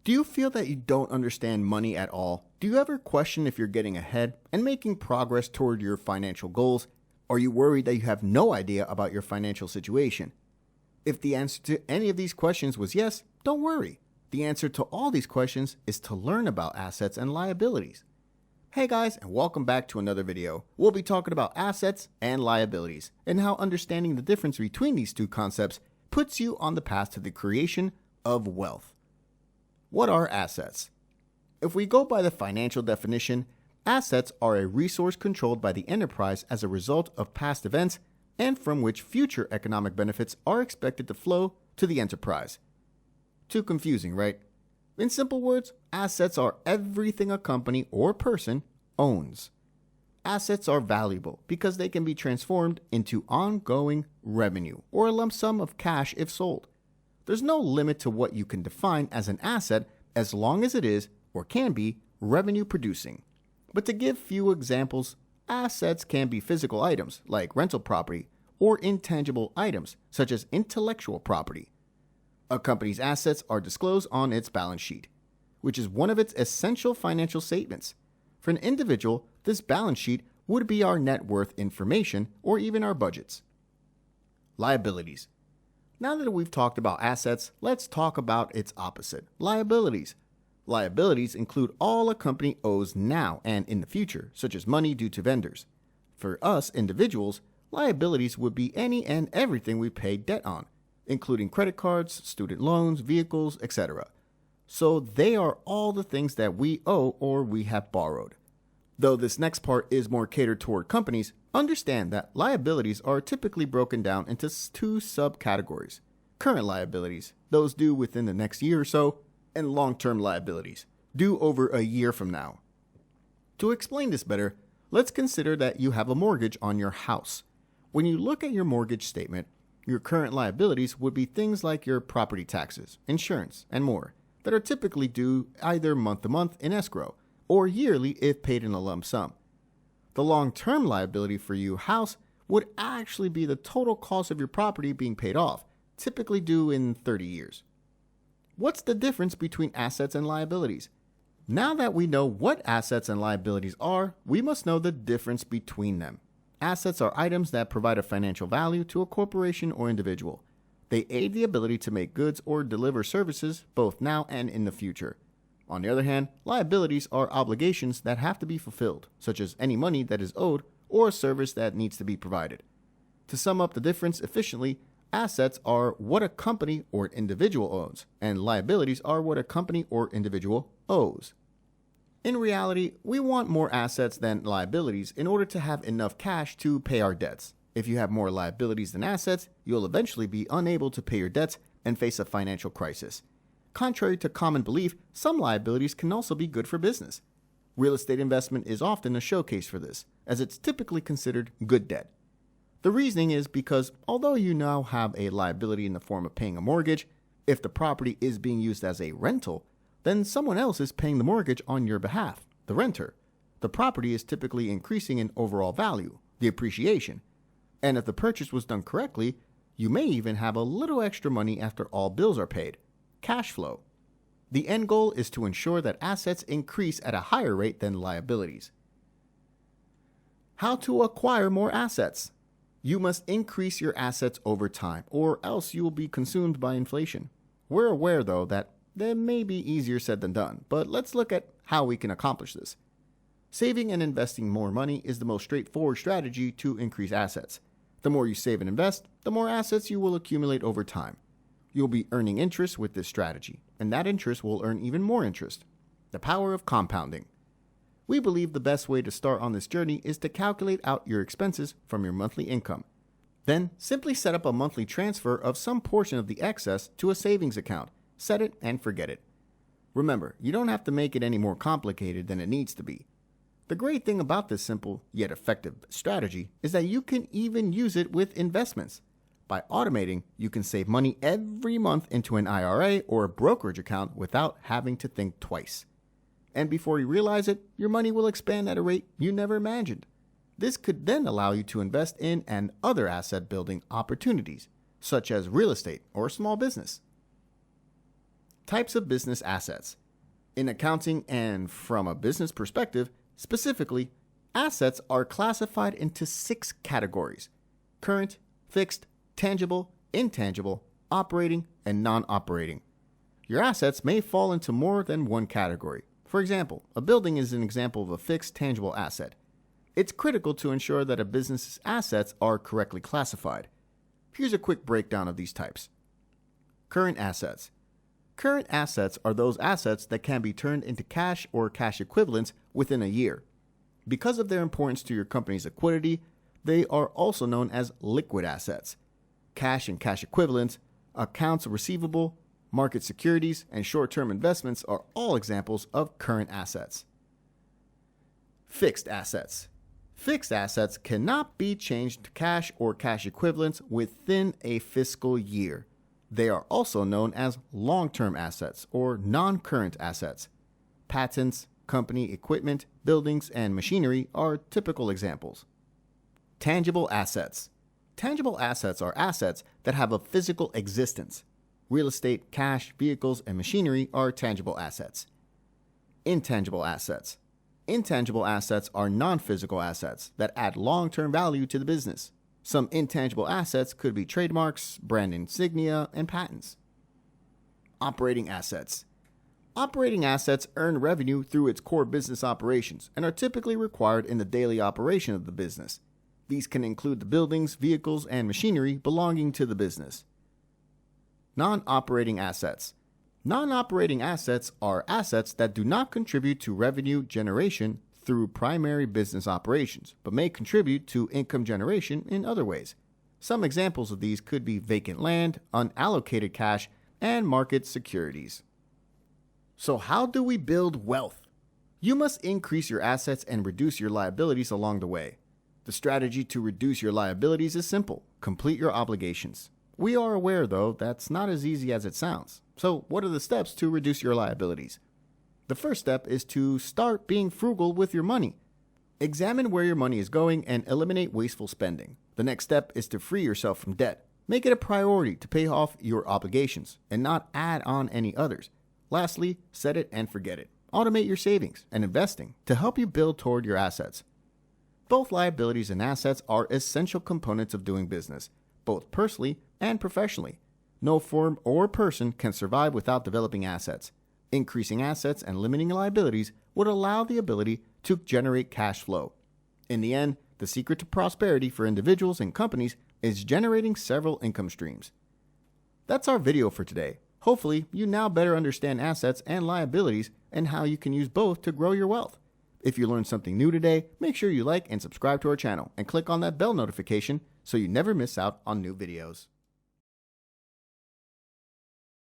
Do you feel that you don't understand money at all? Do you ever question if you're getting ahead and making progress toward your financial goals? Are you worried that you have no idea about your financial situation? If the answer to any of these questions was yes, don't worry. The answer to all these questions is to learn about assets and liabilities. Hey guys, and welcome back to another video. We'll be talking about assets and liabilities and how understanding the difference between these two concepts puts you on the path to the creation of wealth. What are assets? If we go by the financial definition, assets are a resource controlled by the enterprise as a result of past events and from which future economic benefits are expected to flow to the enterprise. Too confusing, right? In simple words, assets are everything a company or person owns. Assets are valuable because they can be transformed into ongoing revenue or a lump sum of cash if sold. There's no limit to what you can define as an asset as long as it is, or can be, revenue producing. But to give few examples, assets can be physical items like rental property or intangible items such as intellectual property. A company's assets are disclosed on its balance sheet, which is one of its essential financial statements. For an individual, this balance sheet would be our net worth information or even our budgets. Liabilities. Now that we've talked about assets, let's talk about its opposite, liabilities. Liabilities include all a company owes now and in the future, such as money due to vendors. For us individuals, liabilities would be any and everything we pay debt on, including credit cards, student loans, vehicles, etc. So they are all the things that we owe or we have borrowed. Though this next part is more catered toward companies, understand that liabilities are typically broken down into two subcategories. Current liabilities, those due within the next year or so, and long-term liabilities, due over a year from now. To explain this better, let's consider that you have a mortgage on your house. When you look at your mortgage statement, your current liabilities would be things like your property taxes, insurance, and more, that are typically due either month to month in escrow, or yearly if paid in a lump sum. The long-term liability for your house would actually be the total cost of your property being paid off, typically due in 30 years. What's the difference between assets and liabilities? Now that we know what assets and liabilities are, we must know the difference between them. Assets are items that provide a financial value to a corporation or individual. They aid the ability to make goods or deliver services both now and in the future. On the other hand, liabilities are obligations that have to be fulfilled, such as any money that is owed or a service that needs to be provided. To sum up the difference efficiently, assets are what a company or an individual owns, and liabilities are what a company or individual owes. In reality, we want more assets than liabilities in order to have enough cash to pay our debts. If you have more liabilities than assets, you'll eventually be unable to pay your debts and face a financial crisis. Contrary to common belief, some liabilities can also be good for business. Real estate investment is often a showcase for this, as it's typically considered good debt. The reasoning is because although you now have a liability in the form of paying a mortgage, if the property is being used as a rental, then someone else is paying the mortgage on your behalf, the renter. The property is typically increasing in overall value, the appreciation. And if the purchase was done correctly, you may even have a little extra money after all bills are paid. Cash flow. The end goal is to ensure that assets increase at a higher rate than liabilities. How to acquire more assets? You must increase your assets over time, or else you will be consumed by inflation. We're aware, though, that may be easier said than done, but let's look at how we can accomplish this. Saving and investing more money is the most straightforward strategy to increase assets. The more you save and invest, the more assets you will accumulate over time. You'll be earning interest with this strategy, and that interest will earn even more interest. The power of compounding. We believe the best way to start on this journey is to calculate out your expenses from your monthly income. Then simply set up a monthly transfer of some portion of the excess to a savings account. Set it and forget it. Remember, you don't have to make it any more complicated than it needs to be. The great thing about this simple yet effective strategy is that you can even use it with investments. By automating, you can save money every month into an IRA or a brokerage account without having to think twice. And before you realize it, your money will expand at a rate you never imagined. This could then allow you to invest in and other asset building opportunities, such as real estate or small business. Types of business assets. In accounting and from a business perspective, specifically, assets are classified into 6 categories: current, fixed, tangible, intangible, operating, and non-operating. Your assets may fall into more than one category. For example, a building is an example of a fixed tangible asset. It's critical to ensure that a business's assets are correctly classified. Here's a quick breakdown of these types. Current assets. Current assets are those assets that can be turned into cash or cash equivalents within a year. Because of their importance to your company's liquidity, they are also known as liquid assets. Cash and cash equivalents, accounts receivable, market securities, and short-term investments are all examples of current assets. Fixed assets. Fixed assets cannot be changed to cash or cash equivalents within a fiscal year. They are also known as long-term assets or non-current assets. Patents, company equipment, buildings, and machinery are typical examples. Tangible assets. Tangible assets are assets that have a physical existence. Real estate, cash, vehicles, and machinery are tangible assets. Intangible assets. Intangible assets are non-physical assets that add long-term value to the business. Some intangible assets could be trademarks, brand insignia, and patents. Operating assets. Operating assets earn revenue through its core business operations and are typically required in the daily operation of the business. These can include the buildings, vehicles, and machinery belonging to the business. Non-operating assets. Non-operating assets are assets that do not contribute to revenue generation through primary business operations, but may contribute to income generation in other ways. Some examples of these could be vacant land, unallocated cash, and market securities. So how do we build wealth? You must increase your assets and reduce your liabilities along the way. The strategy to reduce your liabilities is simple: complete your obligations. We are aware, though, that's not as easy as it sounds. So what are the steps to reduce your liabilities? The first step is to start being frugal with your money. Examine where your money is going and eliminate wasteful spending. The next step is to free yourself from debt. Make it a priority to pay off your obligations and not add on any others. Lastly, set it and forget it. Automate your savings and investing to help you build toward your assets. Both liabilities and assets are essential components of doing business, both personally and professionally. No firm or person can survive without developing assets. Increasing assets and limiting liabilities would allow the ability to generate cash flow. In the end, the secret to prosperity for individuals and companies is generating several income streams. That's our video for today. Hopefully, you now better understand assets and liabilities and how you can use both to grow your wealth. If you learned something new today, make sure you like and subscribe to our channel and click on that bell notification so you never miss out on new videos.